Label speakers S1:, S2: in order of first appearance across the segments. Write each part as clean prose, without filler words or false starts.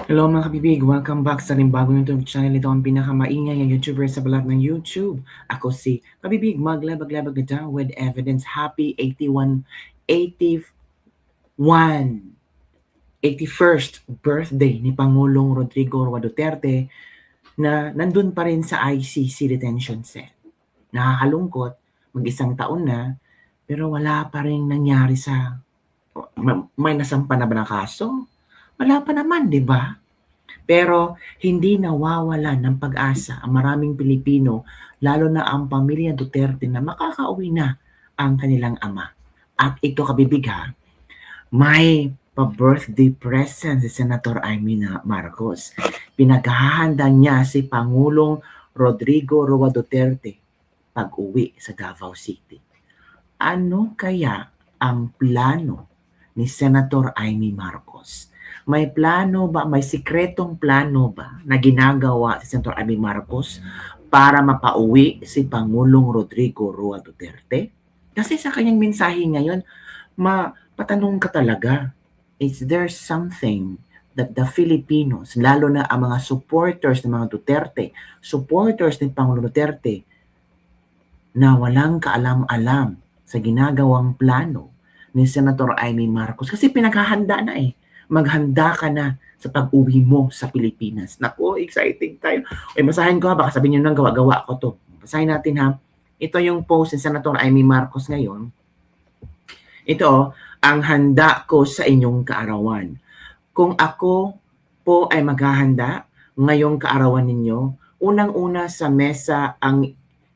S1: Hello mga kabibig, welcome back sa bagong YouTube channel. Ito ang pinakamaingay na YouTuber sa balat ng YouTube. Ako si Kabibig, maglabag-labag na daw with evidence. Happy 81st birthday ni Pangulong Rodrigo Roa Duterte na nandun pa rin sa ICC detention cell. Nakakalungkot, mag-isang taon na, pero wala pa rin nangyari sa... May nasampa na ba na kaso? Wala pa naman, di ba? Pero hindi nawawalan ng pag-asa ang maraming Pilipino, lalo na ang pamilya Duterte na makakauwi na ang kanilang ama. At ito kabibig ha, may pa-birthday present si Senator Amy Marcos. Pinaghahanda niya si Pangulong Rodrigo Roa Duterte pag-uwi sa Davao City. Ano kaya ang plano ni Senator Amy Marcos? May plano ba, may sikretong plano ba na ginagawa si Senator Amy Marcos para mapauwi si Pangulong Rodrigo Roa Duterte? Kasi sa kanyang mensahe ngayon, mapatanong ka talaga, is there something that the Filipinos, lalo na ang mga supporters ng mga Duterte, supporters ni Pangulong Duterte, na walang kaalam-alam sa ginagawang plano ni Senator Amy Marcos kasi pinaghahanda na eh. Maghanda ka na sa pag-uwi mo sa Pilipinas. Naku, exciting tayo. Uy, basahin ko ha, baka sabihin nyo nang gawa-gawa ko to. Basahin natin ha. Ito yung post ni Senator Amy Marcos ngayon. Ito, ang handa ko sa inyong kaarawan. Kung ako po ay maghahanda ngayong kaarawan ninyo, unang-una sa mesa ang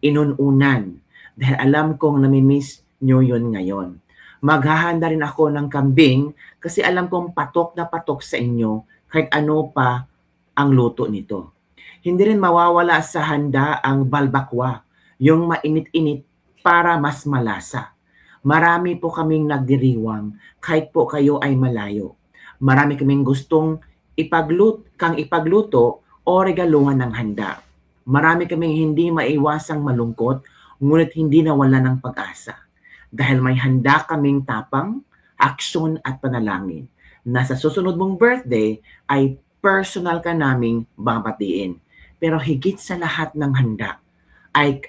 S1: inununan dahil alam kong namimiss nyo yun ngayon. Maghahanda rin ako ng kambing kasi alam kong patok na patok sa inyo kahit ano pa ang luto nito. Hindi rin mawawala sa handa ang balbakwa, yung mainit-init para mas malasa. Marami po kaming nagdiriwang kahit po kayo ay malayo. Marami kaming gustong ipagluto o regaluhan ng handa. Marami kaming hindi maiwasang malungkot, ngunit hindi nawala ng pag-asa. Dahil may handa kaming tapang, aksyon at panalangin na sa susunod mong birthday ay personal ka naming babatiin. Pero higit sa lahat ng handa ay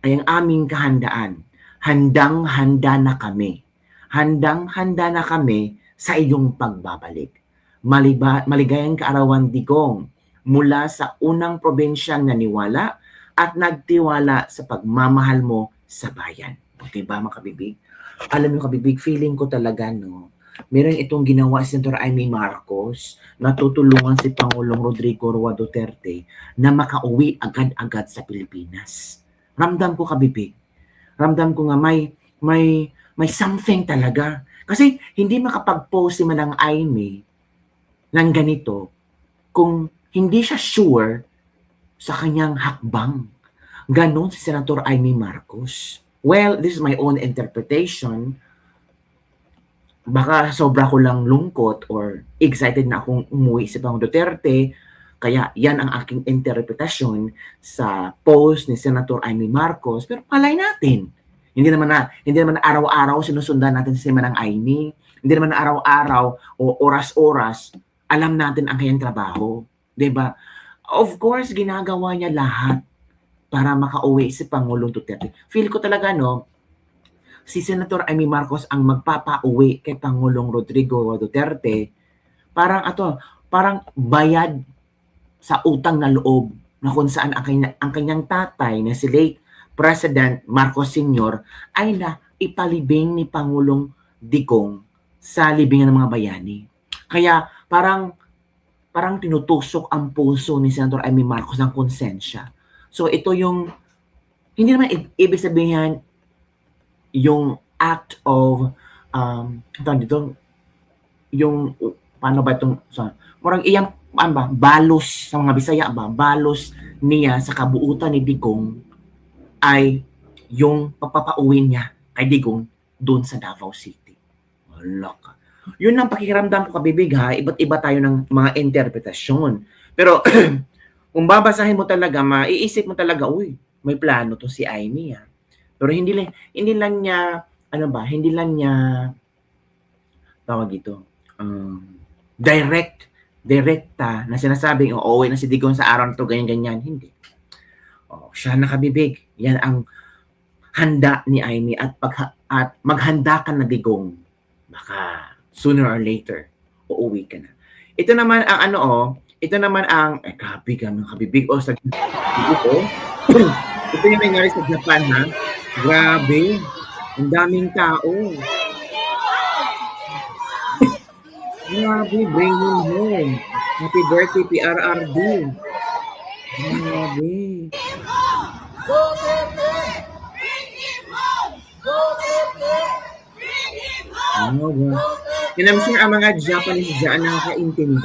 S1: ang aming kahandaan. Handang-handa na kami. Handang-handa na kami sa iyong pagbabalik. Maligayang kaarawan digong mula sa unang probinsyang naniwala at nagtiwala sa pagmamahal mo sa bayan. Diba mga kabibig? Alam mo kabibig, feeling ko talaga no, meron itong ginawa si Senator Amy Marcos na tutulungan si Pangulong Rodrigo Roa Duterte na makauwi agad-agad sa Pilipinas. Ramdam ko kabibig. Ramdam ko nga may something talaga. Kasi hindi makapag-post si Manang Amy ng ganito kung hindi siya sure sa kanyang hakbang. Ganon si Senator Amy Marcos. Well, this is my own interpretation. Baka sobra ko lang lungkot or excited na akong umuwi sa Pangulong Duterte. Kaya yan ang aking interpretasyon sa post ni Senator Amy Marcos. Pero palay natin. Hindi naman araw-araw sinusundan natin si Manang Amy. Hindi naman araw-araw o oras-oras alam natin ang kanyang trabaho. 'Di ba? Of course, ginagawa niya lahat para makauwi si Pangulong Duterte. Feel ko talaga no, si Senator Amy Marcos ang magpapauwi kay Pangulong Rodrigo Duterte. Parang bayad sa utang na loob na kung saan ang kanyang tatay na si late President Marcos Sr. ay na ipalibing ni Pangulong Digong sa libingan ng mga bayani. Kaya parang tinutusok ang puso ni Senator Amy Marcos ng konsensya. So ito yung, hindi naman ibig sabihin yung act of, dito, yung, paano ba itong, parang iyang, balos sa mga Bisaya ba, balos niya sa kabuutan ni Digong ay yung papapauwi niya kay Digong doon sa Davao City. Wala ka. Yun ang pakikiramdam ko kabibig ha, iba't iba tayo ng mga interpretasyon. Pero kung babasahin mo talaga, maiisip mo talaga, uy, may plano to si Amy ha. Pero hindi lang niya, hindi lang niya, tawag ito, direct direkta na sinasabing uuwi na si Digong sa araw na to, ganyan-ganyan. Hindi. Siya nakabibig. Yan ang handa ni Amy at maghanda ka na Digong. Baka sooner or later, uuwi ka na. Ito naman ang ito naman ang, grabe ka mga kabibig. Sa ito. Ito yung nangyari sa Japan, ha? Grabe. Ang daming tao. Grabe, bring him home. Happy birthday, PRRD. Grabe. And I'm sure ang mga Japanese dyan nakakaintindi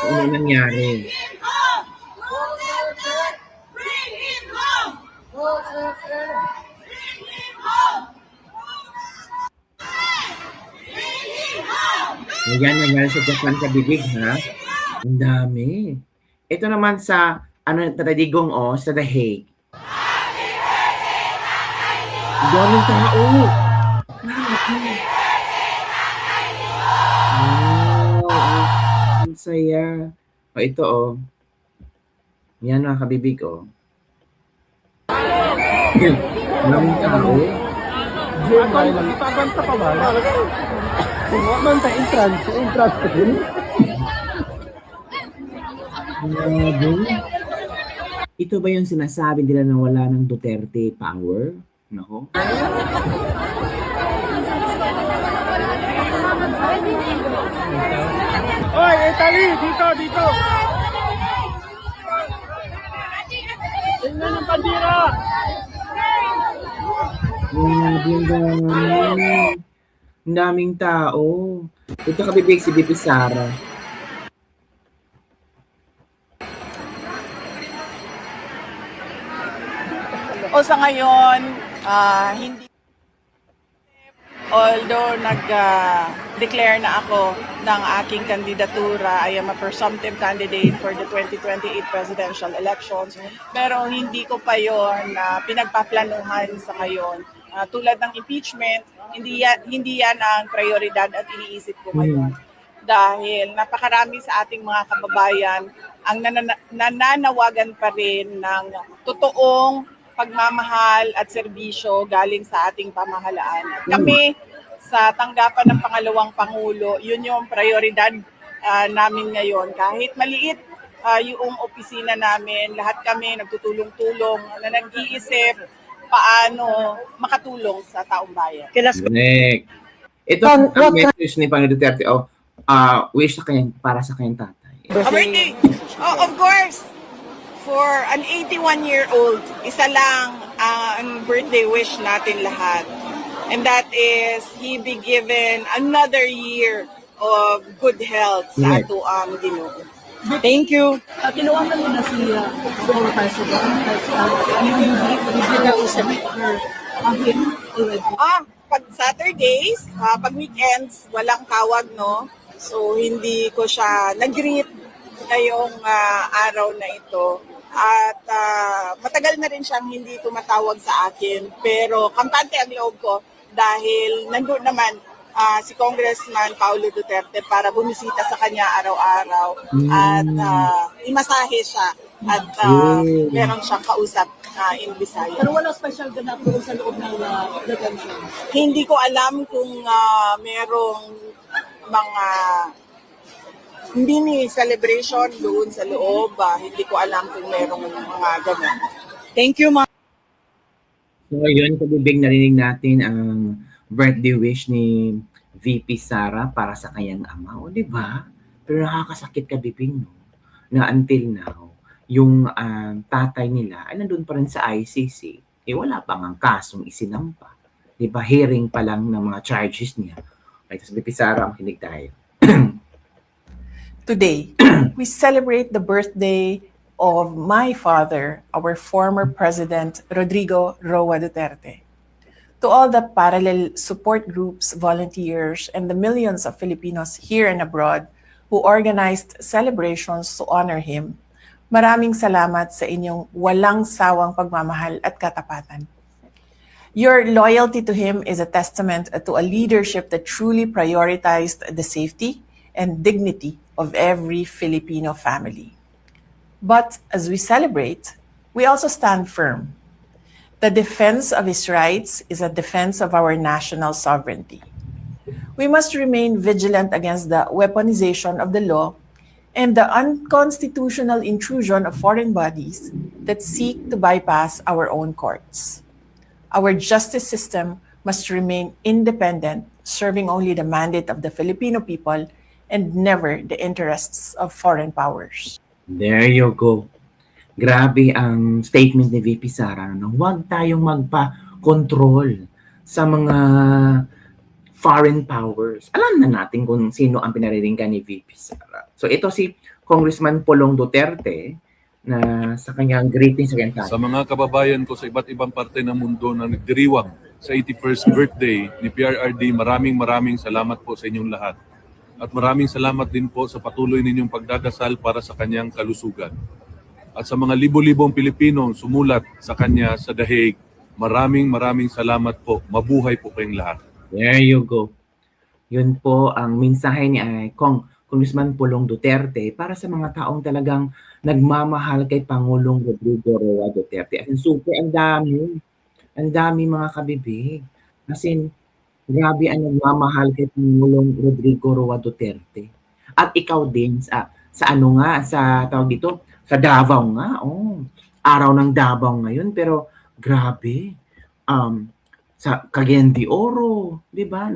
S1: kung ano nangyari. Ayan, nangyari sa Japan kabibig, ha? Ang dami. Ito naman sa, Digong, sa The Hague. Ang daming tao. Ang saya. Ito, yan mga kabibig, Maraming tao.
S2: Ipaganta pa ba? Huwag man sa entrance ko din.
S1: Ito ba yung sinasabi nila na wala ng Duterte power? Nako.
S2: Oy, Italy! Dito! Tingnan ang bandera!
S1: Ang daming tao. Ito kabibig si BP Sara.
S3: Sa ngayon, hindi, although nag-declare na ako ng aking kandidatura, I am a presumptive candidate for the 2028 presidential elections, pero hindi ko pa yon pinagpaplanuhan sa ngayon. Tulad ng impeachment, hindi yan ang prioridad at iniisip ko ngayon. Dahil napakarami sa ating mga kababayan ang nananawagan pa rin ng totoong pagmamahal at serbisyo galing sa ating pamahalaan. At kami, sa tanggapan ng pangalawang Pangulo, yun yung prioridad namin ngayon. Kahit maliit yung opisina namin, lahat kami nagtutulong-tulong na nag-iisip paano makatulong sa taong bayan.
S1: Ito ang message ni Pangulong Duterte, wish para sa kanyang tatay.
S3: Birthday! Of course! For an 81-year-old, isa lang ang birthday wish natin lahat. And that is, he be given another year of good health sa ato ang Ginoo. Thank you.
S2: Kinuwanan mo na si former President.
S3: Pag Saturdays, pag weekends, walang tawag, no? So, hindi ko siya nag-greet ngayong araw na ito. At matagal na rin siyang hindi tumatawag sa akin. Pero kampante ang loob ko dahil nandun naman si Congressman Paulo Duterte para bumisita sa kanya araw-araw at imasahe siya at meron siyang kausap in Bisaya.
S2: Pero wala special ganap doon sa loob ng detention?
S3: Hindi ko alam kung merong mga celebration doon sa loob. Hindi ko alam kung merong mga ganun. Thank you, ma'am.
S1: So yun, kabibig narinig natin ang birthday wish ni VP Sara para sa kanyang ama. O, di ba? Pero nakakasakit kabibig, no? Na until now, yung tatay nila ay nandun pa rin sa ICC. Wala pa nga kasong isinampa. Di ba? Hearing pa lang ng mga charges niya. Right, so VP Sara, makinig tayo.
S3: Today, we celebrate the birthday of my father, our former President, Rodrigo Roa Duterte. To all the parallel support groups, volunteers, and the millions of Filipinos here and abroad who organized celebrations to honor him, maraming salamat sa inyong walang sawang pagmamahal at katapatan. Your loyalty to him is a testament to a leadership that truly prioritized the safety and dignity of every Filipino family. But as we celebrate, we also stand firm. The defense of his rights is a defense of our national sovereignty. We must remain vigilant against the weaponization of the law and the unconstitutional intrusion of foreign bodies that seek to bypass our own courts. Our justice system must remain independent, serving only the mandate of the Filipino people and never the interests of foreign powers.
S1: There you go. Grabe ang statement ni VP Sara. No? Huwag tayong magpa-control sa mga foreign powers. Alam na natin kung sino ang pinariringgan ni VP Sara. So ito si Congressman Polong Duterte na sa kanyang greetings again tayo.
S4: Sa mga kababayan ko sa iba't ibang parte ng mundo na nagdiriwang sa 81st birthday ni PRRD, maraming salamat po sa inyong lahat. At maraming salamat din po sa patuloy ninyong pagdadasal para sa kanyang kalusugan. At sa mga libo-libong Pilipinong sumulat sa kanya sa dahig, maraming salamat po. Mabuhay po kayong lahat.
S1: There you go. Yun po ang mensahe ni Congressman Polong Duterte para sa mga taong talagang nagmamahal kay Pangulong Rodrigo Roa Duterte. As in, super, ang dami. Ang dami mga kabibig. As in, grabe ang nagmamahal kay Pangulong Rodrigo Roa Duterte. At ikaw din, sa ano nga, sa tawag dito, sa Davao nga. Oh, araw ng Davao ngayon, pero grabe. Sa Cagayan de Oro, 'di ba?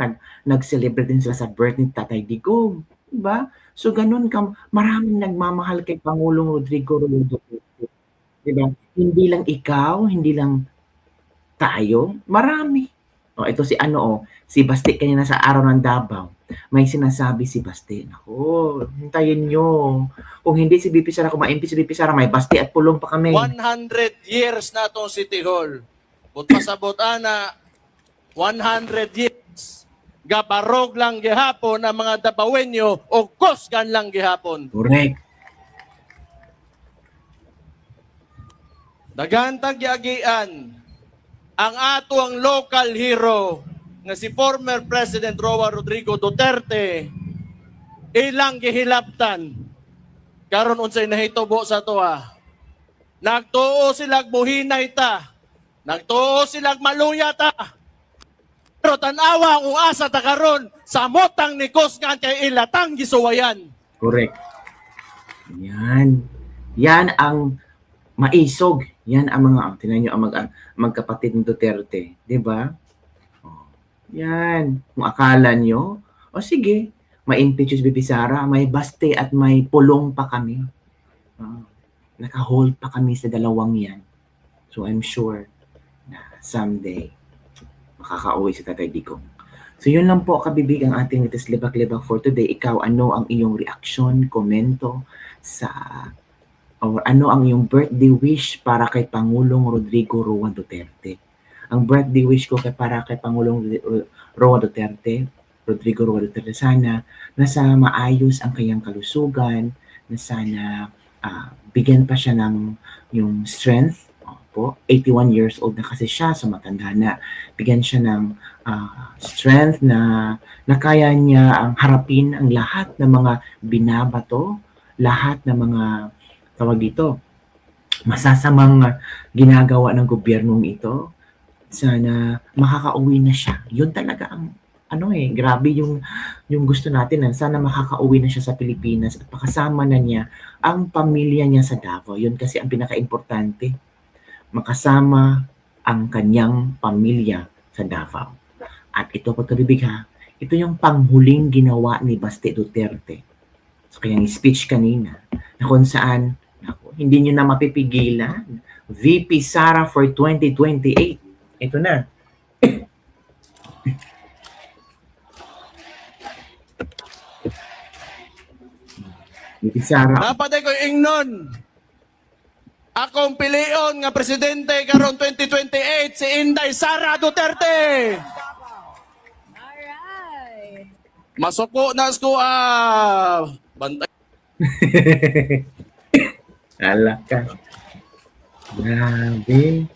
S1: Nag-celebrate din sila sa birthday ni Tatay Digong, 'di ba? So ganun maraming nagmamahal kay Pangulong Rodrigo Roa Duterte. 'Di ba? Hindi lang ikaw, hindi lang tayo, marami. Ito si si Basti kanina sa araw ng Davao. May sinasabi si Basti. Nako, hintayin nyo. Kung hindi si BP Sara, kung ma-MP si BP Sara, may Basti at Pulong pa kami.
S2: 100 years na itong City Hall. But pasabot ana 100 years. Gabarog lang gihapon ang mga Dabawenyo o kusgan lang gihapon.
S1: Correct.
S2: Dagantag giagian ang ato ang local hero nga si former President Roa Rodrigo Duterte ilang gihilabtan karon unsay nahitubo sa toa. Nagtuo sila buhinay ta. Nagtuo sila maluya ta. Pero tanawa ang asa ta karon sa motang ni kusgan kay ilatang gisuwayan.
S1: Correct. Yan. Yan ang maisog. Yan ang mga, tinan nyo, ang magkapatid ng Duterte. Diba? Yan. Kung akala nyo, sige, may impeach si BP Sara, may Baste at may Pulong pa kami. Naka-hold pa kami sa dalawang yan. So I'm sure na someday, makakauwi si Tatay Digong. So yun lang po kabibig ang ating Latest Libak-Libak for today. Ikaw, ano ang iyong reaksyon, komento or ano ang iyong birthday wish para kay Pangulong Rodrigo Roa Duterte? Ang birthday wish ko para kay Pangulong Roa Duterte, Rodrigo Roa Duterte, sana nasa maayos ang kanyang kalusugan, na sana bigyan pa siya ng yung strength. 81 years old na kasi siya, so matanda na. Bigyan siya ng strength na kaya niya ang harapin ang lahat ng mga binabato, lahat ng mga tawag dito, masasamang ginagawa ng gobyernong ito. Sana makakauwi na siya. Yun talaga ang grabe yung gusto natin. Sana makakauwi na siya sa Pilipinas at makasama na niya ang pamilya niya sa Davao. Yun kasi ang pinaka-importante. Makasama ang kanyang pamilya sa Davao. At ito, pagkabibig ito yung panghuling ginawa ni Baste Duterte sa kanyang speech kanina, na kung saan, hindi nyo na mapipigilan, VP Sara for 2028. Ito na. VP Sara.
S2: Dapat ko ingnon. Akong pilion nga presidente karon 2028 si Inday Sara Duterte.
S5: Alright.
S2: Masuko na ko bantay.
S1: Ala ka. Grabe.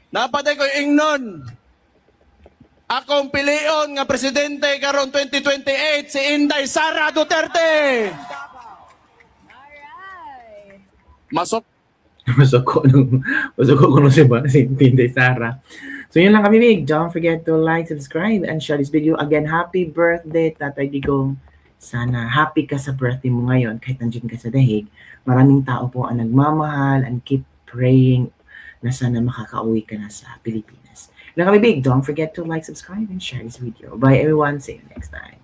S2: Dapat ko ingnon. akong pilion nga presidente karon 2028 si Inday Sara Duterte. Masok.
S1: Masok ko nung si Tinday Sara. So yun lang kami, Big. Don't forget to like, subscribe, and share this video. Again, happy birthday, Tatay Digong. Sana happy ka sa birthday mo ngayon kahit nandiyan ka sa dahig. Maraming tao po ang nagmamahal and keep praying na sana makakauwi ka na sa Pilipinas. Yun lang kami, Big. Don't forget to like, subscribe, and share this video. Bye, everyone. See you next time.